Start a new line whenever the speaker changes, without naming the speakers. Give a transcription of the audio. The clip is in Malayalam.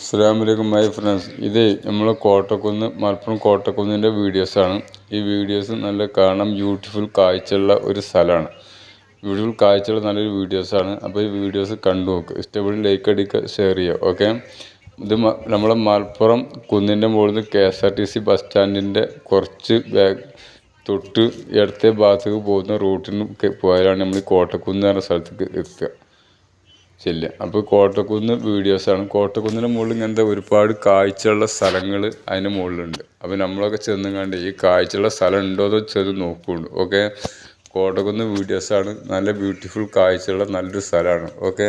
അസ്സലാമലൈക്കും മൈ ഫ്രണ്ട്സ്. ഇത് നമ്മൾ മലപ്പുറം കോട്ടക്കുന്നിൻ്റെ വീഡിയോസാണ്. ഈ വീഡിയോസ് നല്ല കാണാൻ ബ്യൂട്ടിഫുൾ കാഴ്ചയുള്ള ഒരു സ്ഥലമാണ്. ബ്യൂട്ടിഫുൾ കാഴ്ചയുള്ള നല്ലൊരു വീഡിയോസാണ്. അപ്പോൾ ഈ വീഡിയോസ് കണ്ടു നോക്കുക. ഇഷ്ടപ്പെട്ട് ലൈക്ക് അടിക്കുക, ഷെയർ ചെയ്യുക. ഓക്കെ. ഇത് നമ്മളെ മലപ്പുറം കുന്നിൻ്റെ മുകളിൽ KSRTC ബസ് സ്റ്റാൻഡിൻ്റെ കുറച്ച് തൊട്ട് ഇടത്തെ ഭാഗത്തേക്ക് പോകുന്ന റൂട്ടിന് പോയാലാണ് നമ്മൾ കോട്ടക്കുന്ന് എന്ന സ്ഥലത്തേക്ക് എത്തുക. ശരിയ. അപ്പോൾ കോട്ടക്കുന്ന് വീഡിയോസാണ്. കോട്ടക്കുന്നിൻ്റെ മുകളിൽ ഇങ്ങനത്തെ ഒരുപാട് കാഴ്ചയുള്ള സ്ഥലങ്ങൾ അതിൻ്റെ മുകളിലുണ്ട്. അപ്പോൾ നമ്മളൊക്കെ ചെന്ന് കണ്ട് ഈ കാഴ്ചയുള്ള സ്ഥലം ഉണ്ടോ എന്ന് ചെന്ന് നോക്കുന്നുണ്ട്. ഓക്കെ. കോട്ടക്കുന്ന് വീഡിയോസാണ്. നല്ല ബ്യൂട്ടിഫുൾ കാഴ്ചയുള്ള നല്ലൊരു സ്ഥലമാണ്. ഓക്കെ.